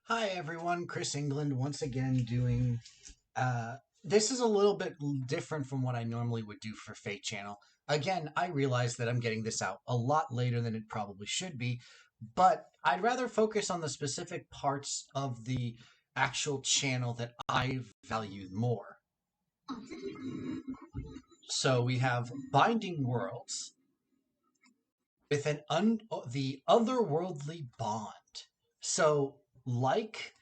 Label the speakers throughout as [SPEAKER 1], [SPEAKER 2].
[SPEAKER 1] Hi everyone, Chris England once again doing this is a little bit different from what I normally would do for Feh Channel. Again, I realize that I'm getting this out a lot later than it probably should be, but I'd rather focus on the specific parts of the actual channel that I value more. So we have Binding Worlds with the otherworldly bond. So like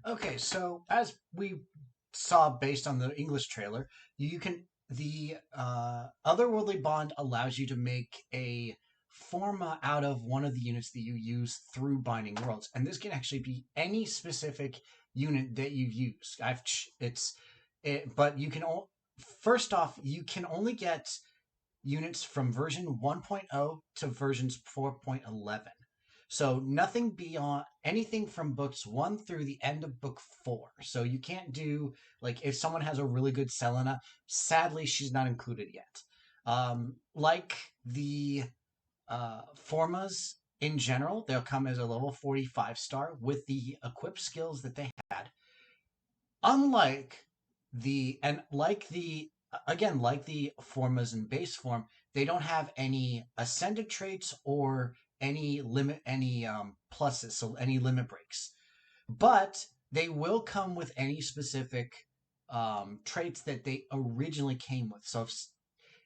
[SPEAKER 1] Okay, so as we saw based on the English trailer, you can the otherworldly bond allows you to make a forma out of one of the units that you use through binding worlds, and this can actually be any specific unit that you use. But you can first off you can only get units from version 1.0 to versions 4.11. So nothing beyond anything from books one through the end of book four. So you can't do like if someone has a really good Selena, sadly she's not included yet. Like the formas in general, they'll come as a level 45 star with the equip skills that they had. Unlike the and like the again like the formas in base form, they don't have any ascended traits or any pluses, so any limit breaks. But they will come with any specific traits that they originally came with. So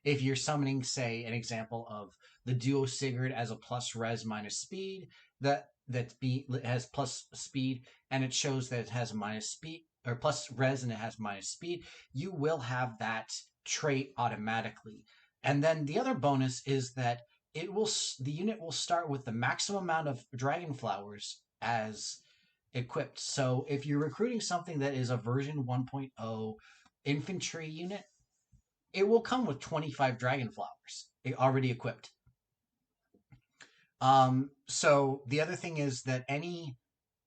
[SPEAKER 1] if you're summoning, say, an example of the duo Sigurd as a plus res minus speed, has plus speed, and it shows that it has minus speed or plus res and it has minus speed, you will have that trait automatically. And then the other bonus is that the unit will start with the maximum amount of dragon flowers as equipped. So if you're recruiting something that is a version 1.0 infantry unit, it will come with 25 dragon flowers already equipped. So the other thing is that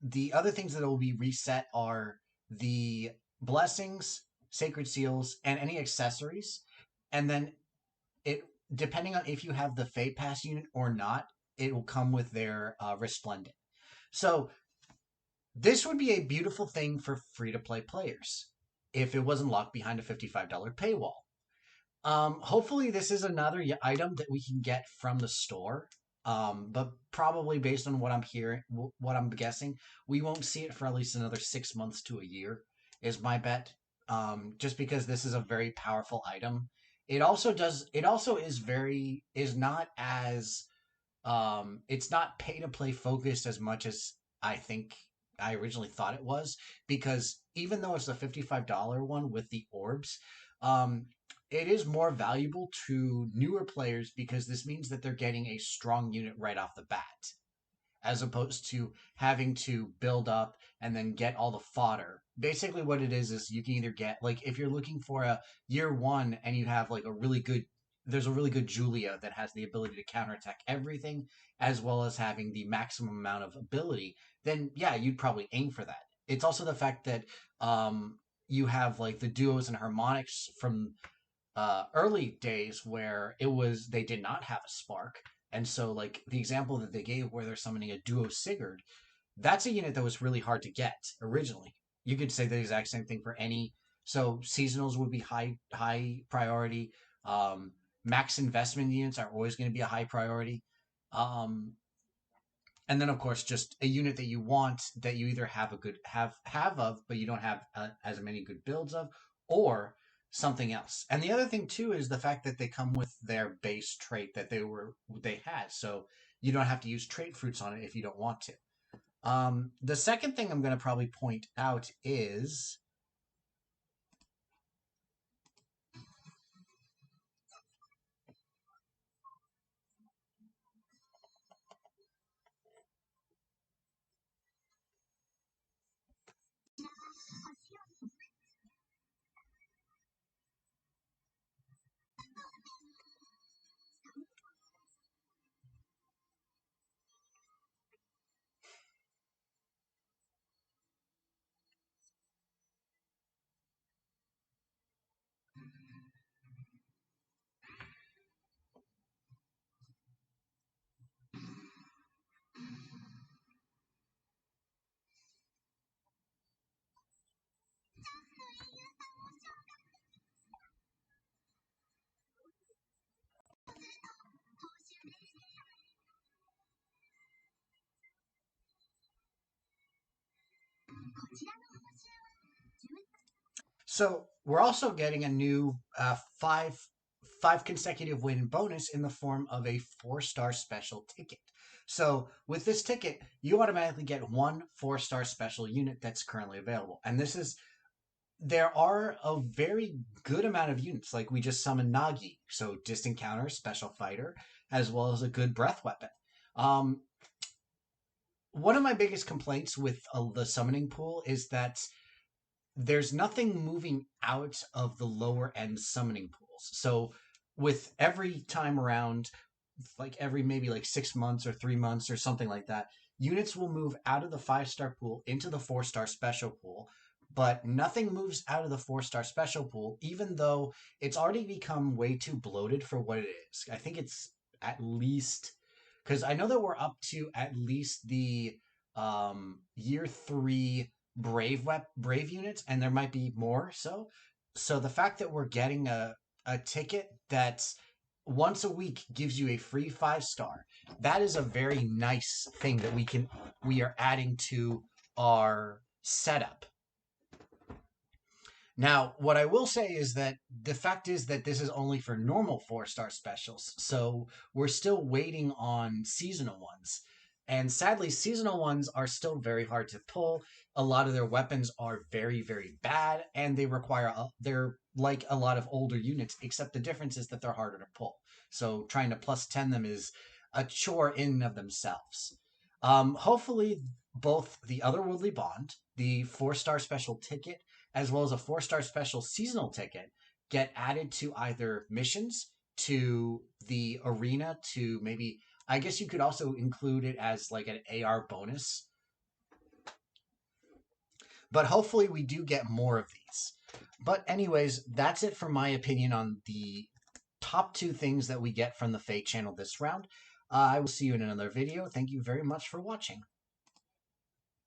[SPEAKER 1] the other things that will be reset are the blessings, sacred seals, and any accessories. And then it depending on if you have the Fey Pass unit or not, it will come with their resplendent. So this would be a beautiful thing for free to play players if it wasn't locked behind a $55 paywall. Hopefully this is another item that we can get from the store. But probably based on what I'm hearing, what I'm guessing, we won't see it for at least another 6 months to a year, is my bet. Just because this is a very powerful item. It also is not as, it's not pay to play focused as much as I think I originally thought it was, because even though it's a $55 one with the orbs, um, it is more valuable to newer players because this means that they're getting a strong unit right off the bat, as opposed to having to build up and then get all the fodder. Basically, what it is you can either get, like, if you're looking for a year one and you have like there's a really good Julia that has the ability to counterattack everything, as well as having the maximum amount of ability, then yeah, you'd probably aim for that. It's also the fact that you have like the duos and harmonics from early days where they did not have a spark, and so like the example that they gave where they're summoning a duo Sigurd, that's a unit that was really hard to get originally. you could say the exact same thing for any. So seasonals would be high priority. Um, Max investment units are always going to be a high priority. Um, and then of course just a unit that you want that you either have a good have of, but you don't have as many good builds of, or something else. And the other thing too is the fact that they come with their base trait that they had, so you don't have to use trait fruits on it if you don't want to. The second thing I'm going to probably point out is so we're also getting a new five consecutive win bonus in the form of a 4-star special ticket. So with this ticket, you automatically get one 4-star special unit that's currently available. And this is there are a very good amount of units. Like we just summoned Nagi, so distant counter, special fighter, as well as a good breath weapon. Um, One of my biggest complaints with the summoning pool is that there's nothing moving out of the lower end summoning pools. So with every time around, like every maybe like 6 months or 3 months or something like that, units will move out of the 5-star pool into the 4-star special pool. But nothing moves out of the 4-star special pool, even though it's already become way too bloated for what it is. I think it's at least because I know that we're up to at least the year 3 brave units, and there might be more. So the fact that we're getting a ticket that's once a week gives you a free 5-star, that is a very nice thing that we are adding to our setup. Now, what I will say is that the fact is that this is only for normal 4-star specials. So we're still waiting on seasonal ones. And sadly, seasonal ones are still very hard to pull. A lot of their weapons are very, very bad, and they're like a lot of older units, except the difference is that they're harder to pull. So trying to plus 10 them is a chore in and of themselves. Hopefully, both the Otherworldly Bond, the 4-star special ticket, as well as a 4-star special seasonal ticket get added to either missions, to the arena, to maybe, I guess you could also include it as like an AR bonus. But hopefully we do get more of these. But anyways, that's it for my opinion on the top 2 things that we get from the Feh channel this round. I will see you in another video. Thank you very much for watching.